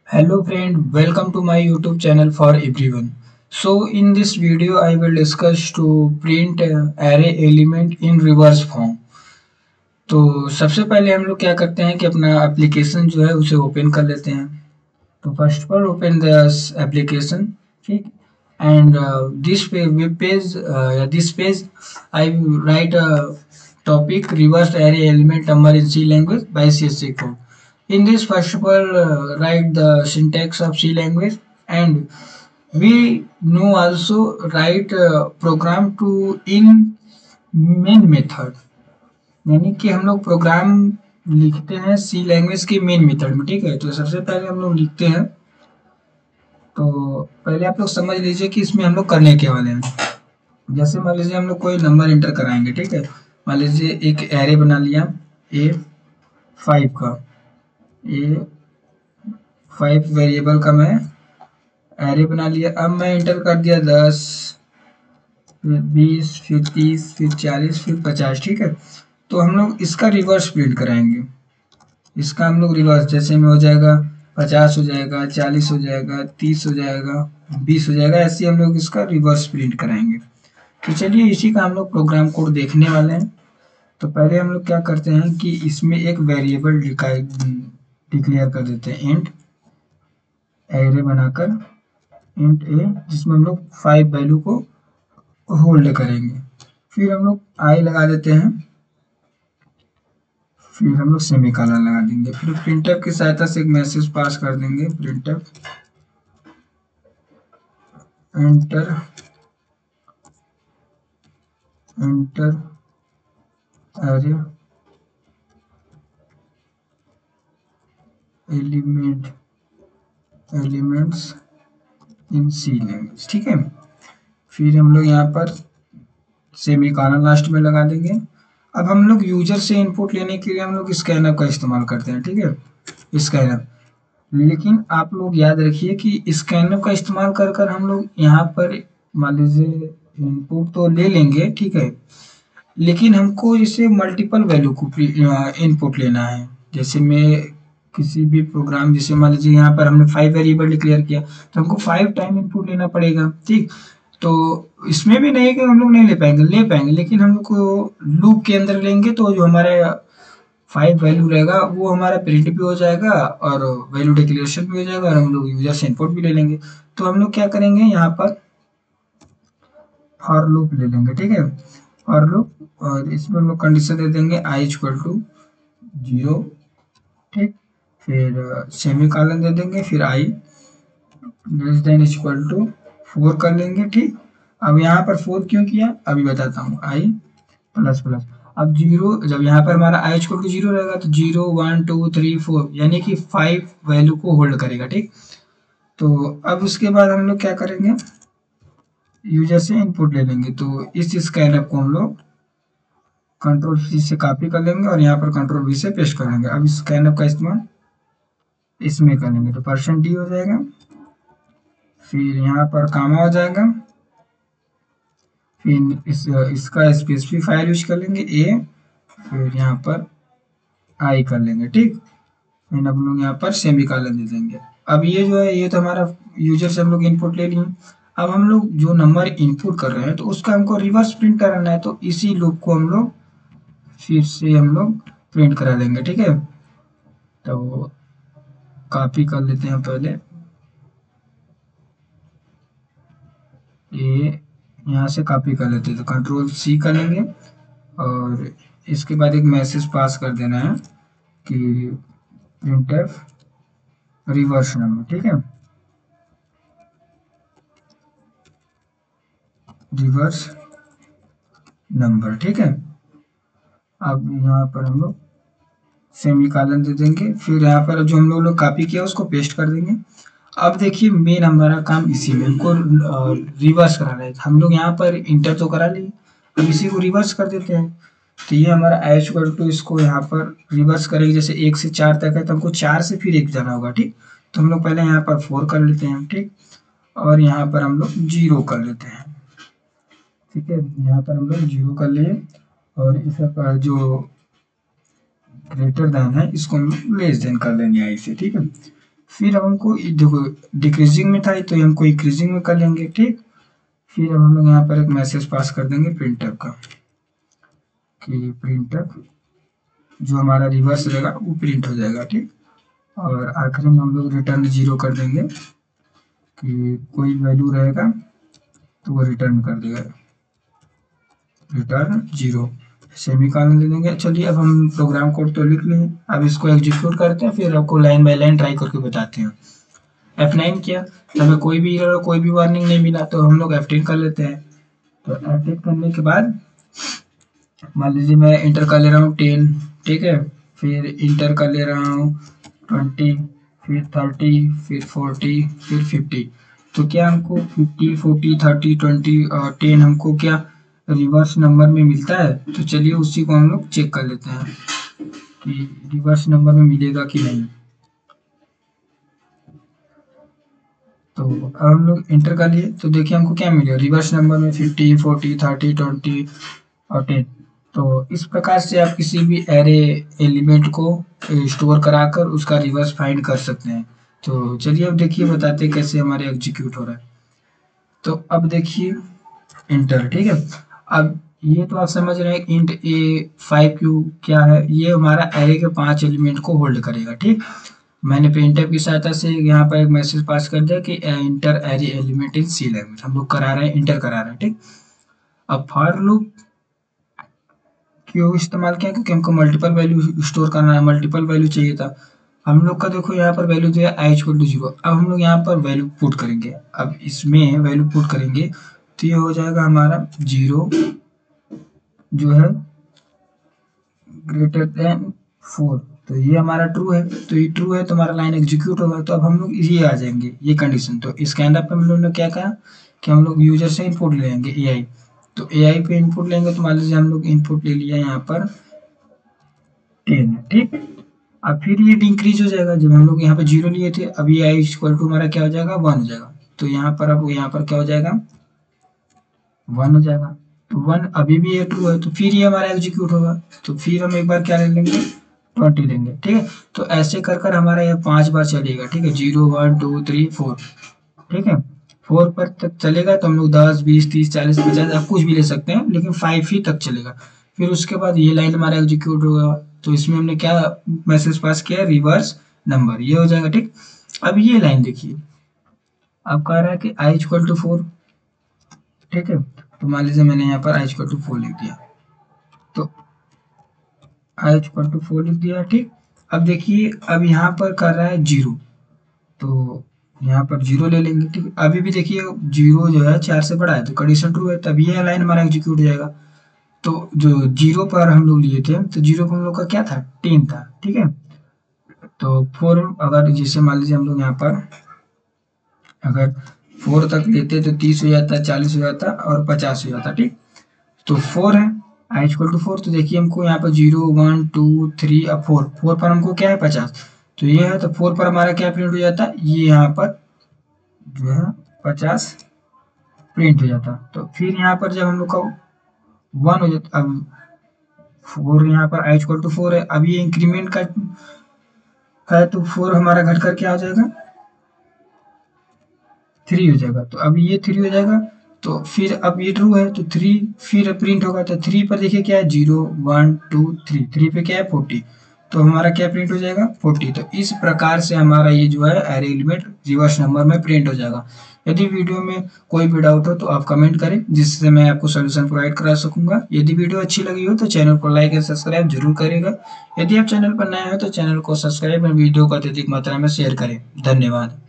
Hello friend, welcome to my YouTube channel for everyone. So in this video I will discuss to print array element in reverse form. तो सबसे पहले हम लोग क्या करते हैं कि अपना एप्लीकेशन जो है उसे ओपन कर लेते हैं. तो फर्स्ट पर ओपन द एप्लीकेशन. ठीक. And this page I write a topic reverse array element number in C language by CSC code. In this, first of all, write the syntax of C language, and we know also write program to in main method. यानी कि हम लोग programme लिखते हैं सी language के main method में. ठीक है, तो सबसे पहले हम लोग लिखते हैं. तो पहले आप लोग समझ लीजिए कि इसमें हम लोग करने के वाले हैं. जैसे मान लीजिए हम लोग कोई नंबर एंटर कराएंगे. ठीक है, मान लीजिए एक एरे बना लिया A5 का. A5 वेरिएबल का मैं एरे बना लिया. अब मैं एंटर कर दिया 10, फिर 20, फिर 30, फिर 40, फिर 50. ठीक है, तो हम लोग इसका रिवर्स प्रिंट कराएंगे. इसका हम लोग रिवर्स जैसे में हो जाएगा 50 हो जाएगा, 40 हो जाएगा, 30 हो जाएगा, 20 हो जाएगा. ऐसे हम लोग इसका रिवर्स प्रिंट कराएंगे. तो चलिए इसी का हम लोग प्रोग्राम कोड देखने वाले हैं. तो पहले हम लोग क्या करते हैं कि इसमें एक वेरिएबल डिक्लेयर कर देते हैं. इंट एरे बनाकर इंट ए, जिसमें हम लोग 5 वैल्यू को होल्ड करेंगे. फिर हम लोग आई लगा देते हैं. फिर हम लोग सेमीकोलन लगा देंगे. फिर प्रिंटफ की सहायता से एक मैसेज पास कर देंगे. Printf enter enter array elements in C language. ठीक है, फिर हम लोग यहाँ पर सेमीकोलन लास्ट में लगा देंगे. अब हम लोग यूजर से इनपुट लेने के लिए हम लोग स्कैनर का इस्तेमाल करते हैं. ठीक है, स्कैनर. लेकिन आप लोग याद रखिए कि स्कैनर का इस्तेमाल कर कर हम लोग यहाँ पर मान लीजिए इनपुट तो ले लेंगे. ठीक है, लेकिन हमको इसे मल्टीपल वैल्यू को इनपुट लेना है. जैसे मैं किसी भी प्रोग्राम, जैसे मान लीजिए यहाँ पर हमने 5 वेरिएबल डिक्लेयर किया, तो हमको 5 टाइम इनपुट लेना पड़ेगा. ठीक, तो इसमें भी नहीं कि हम लोग नहीं ले पाएंगे, लेकिन हम लोग को लूप के अंदर लेंगे तो जो हमारे 5 वैल्यू रहेगा वो हमारा प्रिंट भी हो जाएगा और वैल्यू डिक्लेरेशन भी हो जाएगा और हम लोग यूजर से इनपुट भी ले लेंगे. तो हम लोग क्या करेंगे, यहाँ पर फॉर लूप ले लेंगे. ठीक है, फॉर लूप, और इसमें हम लोग कंडीशन दे देंगे i इक्वल टू 0. ठीक, फिर सेमीकोलन दे देंगे. फिर i less than equal to 4 कर लेंगे. ठीक, अब यहाँ पर 4 क्यों किया अभी बताता हूँ. i plus plus. अब 0, जब यहाँ पर हमारा i इक्वल टू 0 रहेगा तो 0 1 2 3 4 यानी कि 5 वैल्यू को होल्ड करेगा. ठीक, तो अब उसके बाद हम लोग क्या करेंगे, यूजर से इनपुट ले लेंगे. तो इस स्कैनर को हम लोग कंट्रोल सी से कॉपी कर लेंगे और यहाँ पर कंट्रोल वी से पेस्ट कर लेंगे. अब इस स्कैनर का इस्तेमाल इसमें करेंगे तो %d हो जाएगा. फिर यहाँ पर कामा हो जाएगा. फिर इसका स्पेसिफायर यूज कर लेंगे a. फिर यहाँ पर आई कर लेंगे. ठीक, फिर हम लोग यहाँ पर सेमीकोलन दे देंगे. अब ये जो है ये तो हमारा यूजर से हम लोग इनपुट ले लिए. अब हम लोग जो नंबर इनपुट कर रहे हैं तो उसका हमको रिवर्स प्रिंट कराना है. तो इसी लूप को हम लोग फिर से हम लोग प्रिंट करा देंगे. ठीक है, तो कॉपी कर लेते हैं पहले. ये यहाँ से कॉपी कर लेते हैं तो कंट्रोल सी कर लेंगे और इसके बाद एक मैसेज पास कर देना है कि प्रिंटफ रिवर्स नंबर. ठीक है, रिवर्स नंबर. ठीक है, अब यहाँ पर हम लोग सेमीकोलन दे देंगे. फिर यहाँ पर जो हम लोग कॉपी किया उसको पेस्ट कर देंगे. अब देखिए मेन हमारा काम इसी में हमको रिवर्स कराना है. हम लोग यहाँ पर इंटर तो करा लिए, अब इसी को रिवर्स कर देते हैं. तो ये हमारा एच इक्वल टू, इसको यहाँ पर रिवर्स करेंगे. जैसे 1 से 4 तक है तो हमको 4 से फिर 1 जाना होगा. ठीक, तो हम लोग पहले यहाँ पर 4 कर लेते हैं. ठीक, और यहाँ पर हम लोग 0 कर लेते हैं. ठीक है, यहाँ पर हम लोग 0 कर लिए और इसका जो ग्रेटर देन है इसको हम लोग लेस देन कर लेंगे आई से. ठीक है, फिर हमको देखो डिक्रीजिंग में था तो हमको इंक्रीजिंग में कर लेंगे, ठीक। फिर अब हम लोग यहाँ पर एक मैसेज पास कर देंगे प्रिंटफ का कि प्रिंटफ जो हमारा रिवर्स रहेगा वो प्रिंट हो जाएगा, ठीक। और आखिरी में हम लोग रिटर्न 0 कर देंगे कि कोई वैल्यू रहेगा तो वो रिटर्न कर देगा, रिटर्न 0, सेमीकोलन दे देंगे। चलिए अब हम प्रोग्राम कोड तो लिख लिए, अब इसको एग्जीक्यूट करते हैं, फिर आपको लाइन बाय लाइन ट्राई करके बताते हैं। F9 किया तो हमें कोई भी एरर कोई भी वार्निंग नहीं मिला, तो हम लोग F10 कर लेते हैं। तो F10 करने के बाद मान लीजिए मैं इंटर कर ले रहा हूँ 10, ठीक है, फिर इंटर कर ले रहा हूँ 20, फिर 30, फिर 40, फिर 50। तो क्या हमको 50, 40, 30, 20 और 10 हमको क्या रिवर्स नंबर में मिलता है? तो चलिए उसी को हम लोग चेक कर लेते हैं कि रिवर्स नंबर में मिलेगा कि नहीं। तो अब हम लोग इंटर कर लिए तो देखिए हमको क्या मिलेगा रिवर्स नंबर में 50, 40, 30, 20 और 10। तो इस प्रकार से आप किसी भी एरे एलिमेंट को स्टोर कराकर उसका रिवर्स फाइंड कर सकते हैं। तो चलिए अब देखिए बताते हैं कैसे हमारे एग्जीक्यूट हो रहा है। तो अब देखिए इंटर, ठीक है। अब ये तो आप समझ रहे हैं इंट ए 5q क्या है, ये हमारा एरे के 5 एलिमेंट को होल्ड करेगा, ठीक। मैंने प्रिंटफ की सहायता से यहाँ पर एक मैसेज पास कर दिया कि enter array element in C language, हम लोग करा रहे हैं, इंटर करा रहे हैं, ठीक। अब फॉर लूप क्यों इस्तेमाल किया? क्योंकि हमको मल्टीपल वैल्यू स्टोर करना है, मल्टीपल वैल्यू चाहिए था। हम लोग का देखो यहाँ पर वैल्यू दिया i इक्वल टू 0। अब हम लोग यहाँ पर वैल्यू पुट करेंगे, अब इसमें वैल्यू पुट करेंगे तो ये हो जाएगा हमारा 0 जो है ग्रेटर देन 4। तो ये हमारा ट्रू है, तो ये ट्रू है तो हमारा लाइन एग्जीक्यूट होगा। तो अब हम लोग ये आ जाएंगे ये कंडीशन। तो इसके अंदर पे हम लोग ने क्या कहा कि हम लोग यूजर से इनपुट ले लेंगे AI। तो AI पे इनपुट लेंगे तो मान लीजिए हम लोग इनपुट ले लिया यहाँ पर 10, ठीक। अब फिर ये इंक्रीज हो जाएगा, जब हम लोग यहाँ पे 0 लिए थे, अब ये i इक्वल टू हमारा क्या हो जाएगा 1 हो जाएगा। तो यहाँ पर अब यहाँ पर क्या हो जाएगा 1 हो जाएगा। तो 1 अभी भी ये ट्रू है तो फिर ये हमारा एग्जीक्यूट होगा। तो फिर हम एक बार क्या ले लेंगे 20 लेंगे, ठीक है। तो ऐसे कर कर हमारा यह 5 बार चलेगा, ठीक है, 0, 1, 2, 3, 4, ठीक है। 4 पर तक चलेगा तो हम लोग 10, 20, 30, 40, 50 आप कुछ भी ले सकते हैं, लेकिन 5 ही तक चलेगा। फिर उसके बाद ये लाइन हमारा एग्जीक्यूट होगा। तो इसमें हमने क्या मैसेज पास किया रिवर्स नंबर, ये हो जाएगा, ठीक। अब ये लाइन देखिए, अब कह रहा है कि i इक्वल टू 4, ठीक है। तो मान लीजिए मैंने यहाँ पर i इक्वल टू 4 लिख दिया, तो i इक्वल टू 4 लिख दिया, ठीक। अब देखिए अब यहाँ पर कर रहा है 0, तो यहाँ पर 0 ले लेंगे, ठीक। अभी भी देखिए 0 जो है 4 से बड़ा है तो कंडीशन ट्रू है, तभी ये लाइन हमारा एग्जीक्यूट हो जाएगा। तो जो 0 पर हम लोग लिए थे तो 0 पर हम लोग का क्या था 10 था, ठीक है। तो 4 अगर जैसे मान लीजिए हम लोग यहाँ पर अगर 4 तक लेते तो 30 हो जाता, 40 हो जाता और 50 हो जाता, ठीक। तो 4 है i इक्वल टू 4। तो देखिए हमको यहाँ पर 0, 1, 2, 3 अब 4 पर हमको क्या है 50। तो ये है तो 4 पर हमारा क्या प्रिंट हो जाता है, ये यहाँ पर जो है 50 प्रिंट हो जाता। तो फिर यहाँ पर जब हम लोग का 1 हो जाता, अब 4 यहाँ पर i इक्वल टू 4 है, अब ये इंक्रीमेंट का है तो 4 हमारा घट कर क्या हो जाएगा 3 हो जाएगा। तो अब ये 3 हो जाएगा, तो फिर अब ये ट्रू है तो 3 फिर प्रिंट होगा। तो 3 पर देखिए क्या है 0, 1, 2, 3, 3 पे क्या है 40, तो हमारा क्या प्रिंट हो जाएगा 40। तो इस प्रकार से हमारा ये जो है एरे एलिमेंट रिवर्स नंबर में प्रिंट हो जाएगा। यदि वीडियो में कोई भी डाउट हो तो आप कमेंट करें, जिससे मैं आपको सोल्यूशन प्रोवाइड करा सकूंगा। यदि वीडियो अच्छी लगी हो तो चैनल को लाइक और सब्सक्राइब जरूर करेगा। यदि आप चैनल पर नए हो तो चैनल को सब्सक्राइब और वीडियो को अत्यधिक मात्रा में शेयर करें। धन्यवाद।